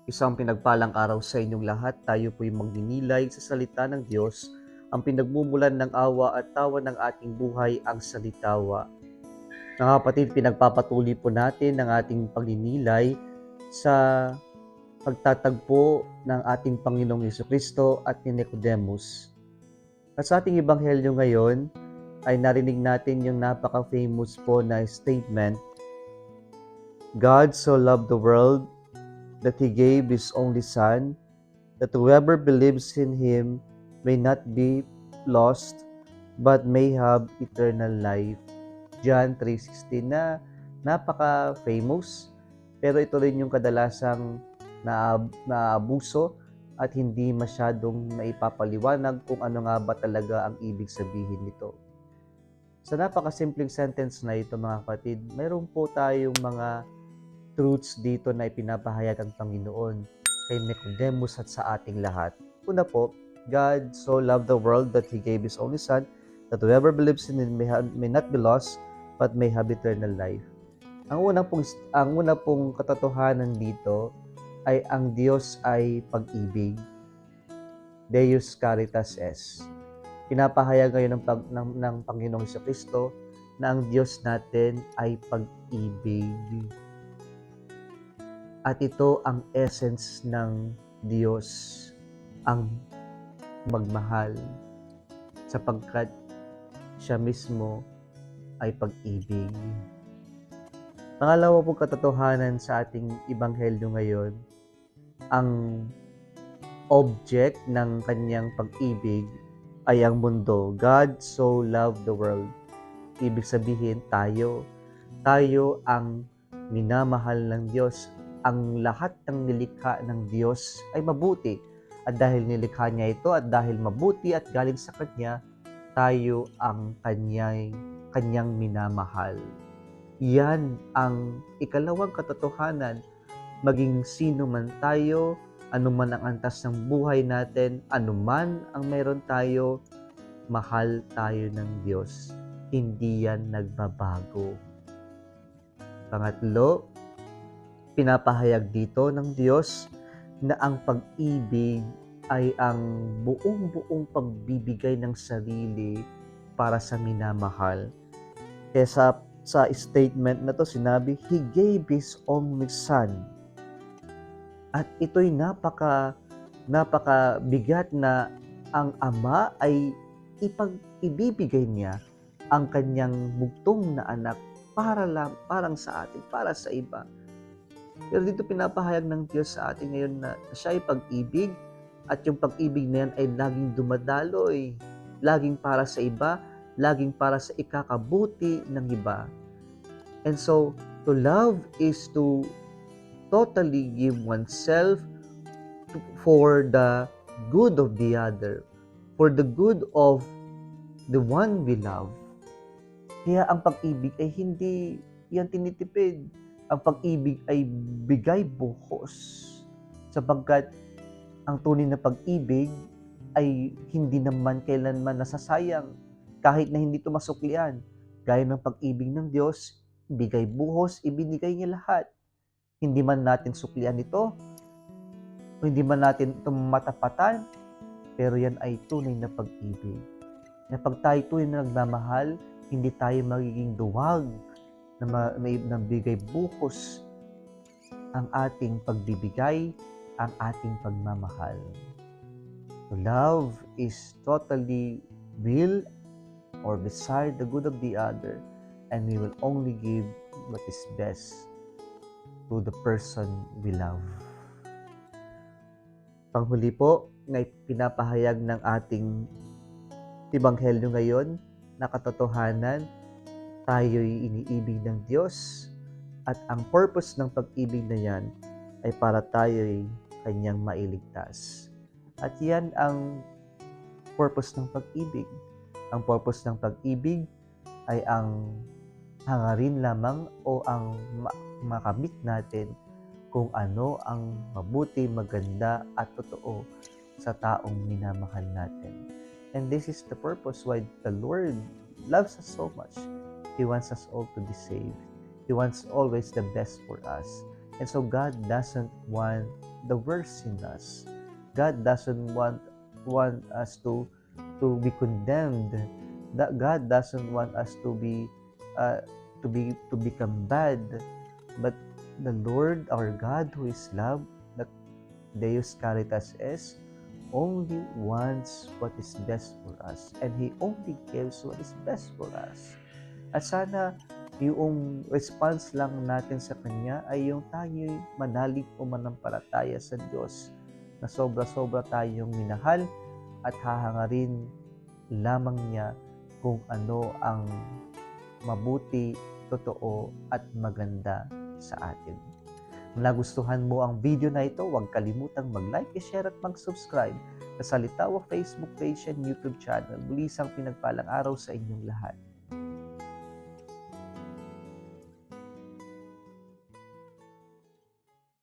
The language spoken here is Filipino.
Isang pinagpalang araw sa inyong lahat. Tayo po'y magninilay sa salita ng Diyos. Ang pinagmumulan ng awa at tawa ng ating buhay ang salitawa. Mga kapatid, pinagpapatuloy po natin ang ating pagninilay sa pagtatagpo ng ating Panginoong Jesucristo at ni Nicodemus. At sa ating ebanghelyo ngayon ay narinig natin yung napaka-famous po na statement, God so loved the world that He gave His only Son, that whoever believes in Him may not be lost, but may have eternal life. John 3:16 na napaka-famous, pero ito rin yung kadalasang naabuso at hindi masyadong naipapaliwanag kung ano nga ba talaga ang ibig sabihin nito. Sa napakasimpleng sentence na ito mga kapatid, mayroon po tayong mga truths dito na ipinapahayag ang Panginoon kay Nicodemus at sa ating lahat. Una po, God so loved the world that He gave His only Son, that whoever believes in Him may not be lost, but may have eternal life. Ang una pong katotohanan dito ay ang Diyos ay pag-ibig. Deus Caritas Est. Pinapahayag ngayon ng Panginoong Jesucristo na ang Diyos natin ay pag-ibig. At ito ang essence ng Diyos, ang magmahal, sapagkat siya mismo ay pag-ibig. Pangalawa pong katotohanan sa ating ebanghelyo ngayon, ang object ng kanyang pag-ibig ay ang mundo. God so loved the world. Ibig sabihin, tayo ang minamahal ng Diyos. Ang lahat ng nilikha ng Diyos ay mabuti. At dahil nilikha niya ito at dahil mabuti at galing sa Kanya, tayo ang Kanyang minamahal. Yan ang ikalawang katotohanan. Maging sino man tayo, anuman ang antas ng buhay natin, anuman ang meron tayo, mahal tayo ng Diyos. Hindi yan nagbabago. Pangatlo, pinapahayag dito ng Diyos na ang pag-ibig ay ang buong pagbibigay ng sarili para sa minamahal. Kaya sa statement na to sinabi, He gave His only Son. At ito'y napakabigat na ang Ama ay ibibigay niya ang kanyang bugtong na anak parang sa atin, para sa iba. Pero dito pinapahayag ng Diyos sa atin ngayon na siya ay pag-ibig at yung pag-ibig na yan ay laging dumadaloy, laging para sa iba, laging para sa ikakabuti ng iba. And so, to love is to totally give oneself for the good of the other, for the good of the one we love. Kaya ang pag-ibig ay hindi yan tinitipid. Ang pag-ibig ay bigay buhos. Sapagkat ang tunay na pag-ibig ay hindi naman kailanman nasasayang kahit na hindi ito masuklian. Gaya ng pag-ibig ng Diyos, bigay buhos, ibinigay niya lahat. Hindi man natin suklian ito, o hindi man natin ito matapatan, pero yan ay tunay na pag-ibig. Na pag tayo tunay na nagmamahal, hindi tayo magiging duwag na bigay buhos ang ating pagbibigay, ang ating pagmamahal. To love is totally will or desire the good of the other, and we will only give what is best to the person we love. Panghuli po, na pinapahayag ng ating ebanghelyo ngayon na katotohanan, tayo'y iniibig ng Diyos at ang purpose ng pag-ibig na yan ay para tayo'y Kanyang mailigtas. At yan ang purpose ng pag-ibig. Ang purpose ng pag-ibig ay ang hangarin lamang o ang makamit natin kung ano ang mabuti, maganda at totoo sa taong minamahal natin. And this is the purpose why the Lord loves us so much. He wants us all to be saved. He wants always the best for us. And so God doesn't want the worst in us. God doesn't want us to be condemned. That God doesn't want us uh, to become bad. But the Lord our God, who is love, that Deus Caritas is, only wants what is best for us, and He only gives what is best for us. At sana yung response lang natin sa Kanya ay yung tayo'y manalig o manampalataya sa Diyos na sobra-sobra tayong minahal at hahangarin lamang niya kung ano ang mabuti, totoo at maganda sa atin. Kung nagustuhan mo ang video na ito, huwag kalimutang mag-like, i-share at mag-subscribe sa Salitawa Facebook page and YouTube channel. Muli isang pinagpalang araw sa inyong lahat.